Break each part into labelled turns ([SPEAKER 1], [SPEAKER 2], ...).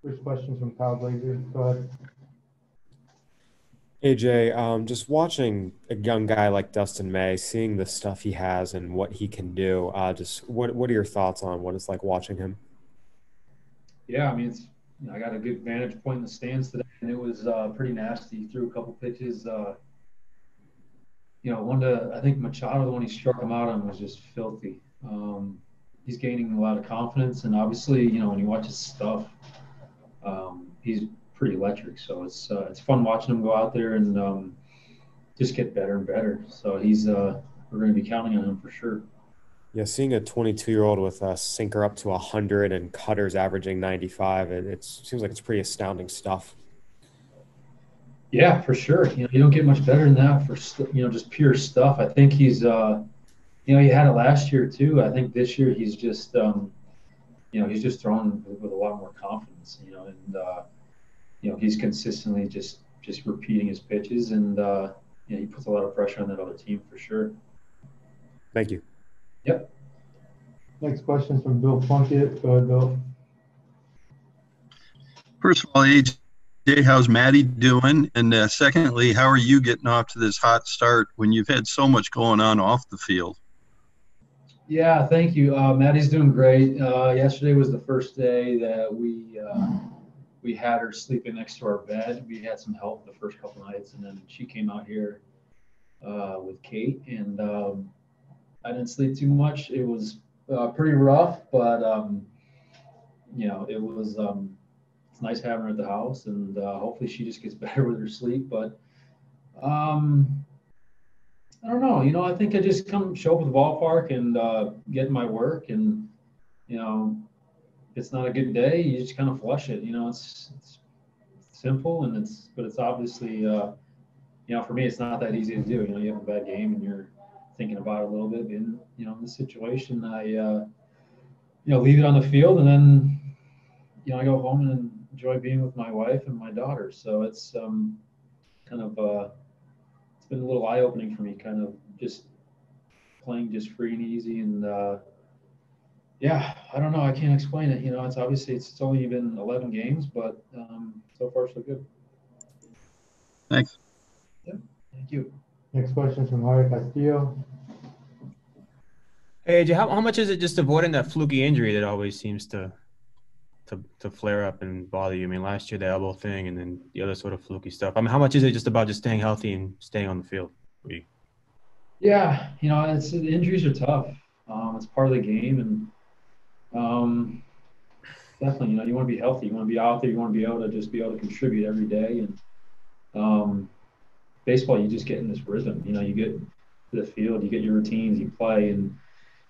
[SPEAKER 1] First question from Kyle Glazer. Go ahead.
[SPEAKER 2] AJ, just watching a young guy like Dustin May, seeing the stuff he has and what he can do, just what are your thoughts on what it's like watching him?
[SPEAKER 3] Yeah, I mean, I got a good vantage point in the stands today, and it was pretty nasty. He threw a couple pitches. One to I think Machado, the one he struck him out on was just filthy. He's gaining a lot of confidence, and obviously, when you watch his stuff, he's pretty electric. So it's fun watching him go out there and just get better and better. So we're going to be counting on him for sure.
[SPEAKER 2] Yeah, seeing a 22-year-old with a sinker up to 100 and cutters averaging 95, it seems like it's pretty astounding stuff.
[SPEAKER 3] Yeah, for sure. You don't get much better than that for just pure stuff. I think he's he had it last year too. I think this year he's just he's just throwing with a lot more confidence. And he's consistently just repeating his pitches, and he puts a lot of pressure on that other team for sure.
[SPEAKER 2] Thank you.
[SPEAKER 3] Yep.
[SPEAKER 1] Next question from Bill Plunkett. Go ahead, Bill.
[SPEAKER 4] First of all, AJ, how's Maddie doing? And secondly, how are you getting off to this hot start when you've had so much going on off the field?
[SPEAKER 3] Yeah, thank you. Maddie's doing great. Yesterday was the first day that we had her sleeping next to our bed. We had some help the first couple nights, and then she came out here with Kate, and I didn't sleep too much. It was pretty rough, but it was it's nice having her at the house, and hopefully she just gets better with her sleep. But I don't know. I think I just show up at the ballpark and get my work, and if it's not a good day, you just kind of flush it. It's simple, but it's obviously for me, it's not that easy to do. You have a bad game and you're thinking about it a little bit. And in this situation, I leave it on the field, and then I go home and enjoy being with my wife and my daughter. So it's kind of it's been a little eye-opening for me, kind of just playing just free and easy. And yeah, I don't know. I can't explain it. It's obviously it's only been 11 games, but so far so good.
[SPEAKER 4] Thanks.
[SPEAKER 3] Yep. Thank you.
[SPEAKER 1] Next question from Harry Castillo.
[SPEAKER 5] Hey, AJ, how much is it just avoiding that fluky injury that always seems to flare up and bother you? I mean, last year the elbow thing, and then the other sort of fluky stuff. I mean, how much is it just about just staying healthy and staying on the field for you?
[SPEAKER 3] Yeah, injuries are tough. It's part of the game, and definitely, you want to be healthy. You want to be out there. You want to be able to contribute every day. And baseball, you just get in this rhythm. You get to the field, you get your routines, you play, and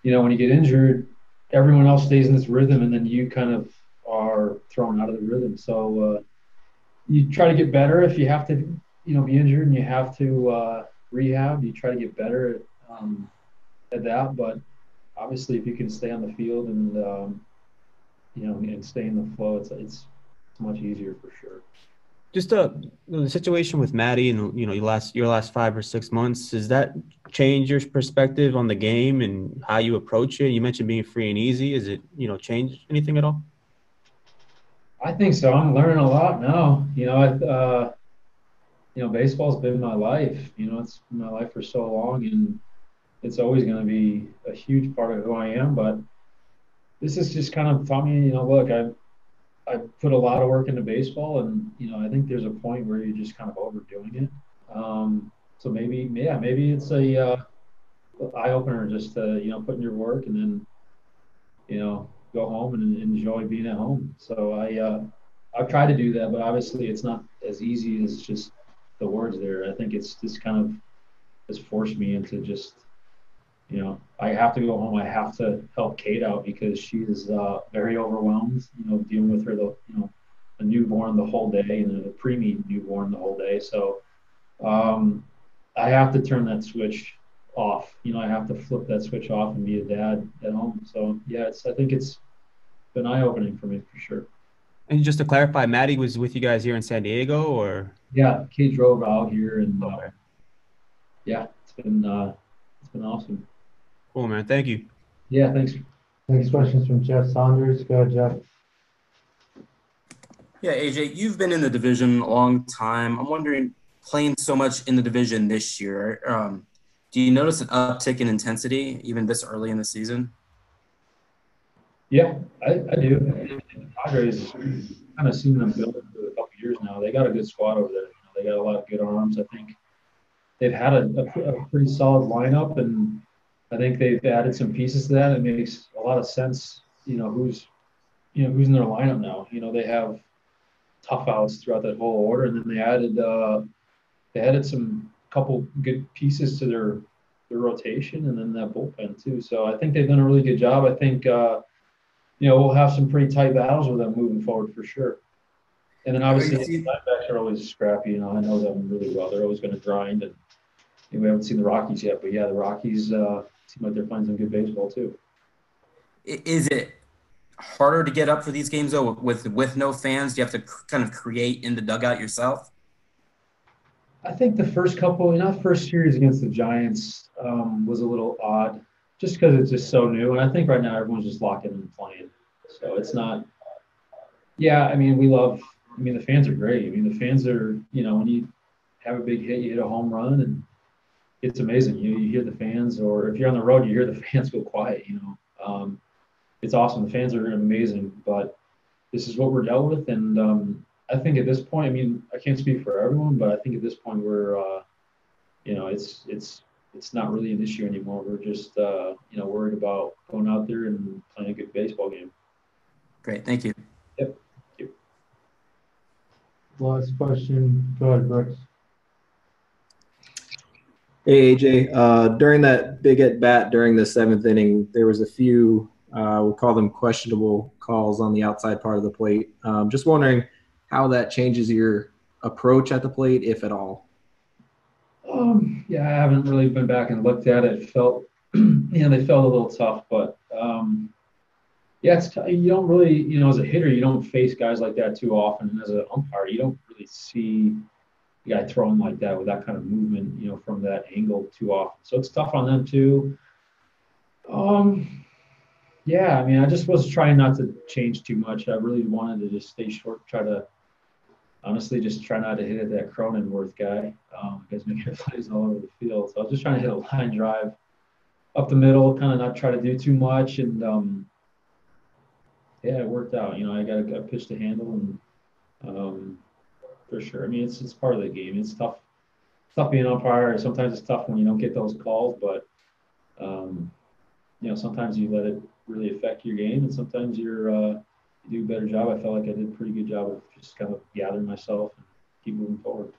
[SPEAKER 3] when you get injured, everyone else stays in this rhythm, and then you kind of are thrown out of the rhythm. So you try to get better if you have to, be injured and you have to rehab. You try to get better at that. But obviously, if you can stay on the field and and stay in the flow, it's much easier for sure.
[SPEAKER 5] Just the situation with Maddie and your last 5 or 6 months, does that change your perspective on the game and how you approach it? You mentioned being free and easy. Is it change anything at all?
[SPEAKER 3] I think so. I'm learning a lot now. Baseball's been my life. It's been my life for so long, and it's always going to be a huge part of who I am. But this has just kind of taught me, look, I put a lot of work into baseball, and I think there's a point where you're just kind of overdoing it. So maybe it's a eye opener just to put in your work and then go home and enjoy being at home. So I've tried to do that, but obviously it's not as easy as just the words there. I think it's just kind of has forced me into just I have to go home. I have to help Kate out because she is very overwhelmed, dealing with her, a newborn the whole day and a preemie newborn the whole day. So I have to turn that switch off. I have to flip that switch off and be a dad at home. So yeah, I think it's been eye-opening for me for sure.
[SPEAKER 5] And just to clarify, Maddie was with you guys here in San Diego, or?
[SPEAKER 3] Yeah, Kate drove out here, and yeah, it's been awesome.
[SPEAKER 5] Cool, man. Thank you.
[SPEAKER 3] Yeah, thanks.
[SPEAKER 1] Next question is from Jeff Saunders. Go ahead, Jeff.
[SPEAKER 6] Yeah, AJ, you've been in the division a long time. I'm wondering, playing so much in the division this year, do you notice an uptick in intensity even this early in the season?
[SPEAKER 3] Yeah, I do. The Padres, kind of seen them build it for a couple of years now. They got a good squad over there. They got a lot of good arms. I think they've had a pretty solid lineup, and I think they've added some pieces to that. It makes a lot of sense. Who's in their lineup now. They have tough outs throughout that whole order, and then they added some couple good pieces to their rotation, and then that bullpen too. So I think they've done a really good job. I think we'll have some pretty tight battles with them moving forward for sure. And then obviously the linebacks are always scrappy. I know them really well. They're always going to grind, and we haven't seen the Rockies yet, but yeah, the Rockies seem like they're playing some good baseball too.
[SPEAKER 6] Is it harder to get up for these games though with no fans? Do you have to kind of create in the dugout yourself?
[SPEAKER 3] I think the first first series against the Giants was a little odd, just because it's just so new. And I think right now everyone's just locked in and playing, so it's not. Yeah, the fans are great. The fans are, when you have a big hit, you hit a home run, and it's amazing. You hear the fans, or if you're on the road, you hear the fans go quiet. It's awesome. The fans are amazing, but this is what we're dealt with, and I think at this point, I can't speak for everyone, but I think at this point we're, it's not really an issue anymore. We're just, worried about going out there and playing a good baseball game.
[SPEAKER 6] Great, thank you.
[SPEAKER 3] Yep. Thank you.
[SPEAKER 1] Last question. Go ahead, Brooks.
[SPEAKER 7] Hey, AJ, during that big at bat during the seventh inning, there was a few, we'll call them questionable calls on the outside part of the plate. Just wondering how that changes your approach at the plate, if at all.
[SPEAKER 3] Yeah, I haven't really been back and looked at it. It felt, they felt a little tough, but yeah, it's you don't really, as a hitter, you don't face guys like that too often. And as an umpire, you don't really see the guy throwing like that with that kind of movement, from that angle too often. So it's tough on them too. Yeah, I just was trying not to change too much. I really wanted to just stay short, honestly, just try not to hit at that Cronenworth guy. Because making plays all over the field. So I was just trying to hit a line drive up the middle, kind of not try to do too much. And yeah, it worked out. I got a pitch to handle, and for sure. It's part of the game. It's tough. It's tough being an umpire. Sometimes it's tough when you don't get those calls, but sometimes you let it really affect your game, and sometimes you do a better job. I felt like I did a pretty good job of just kind of gathering myself and keep moving forward.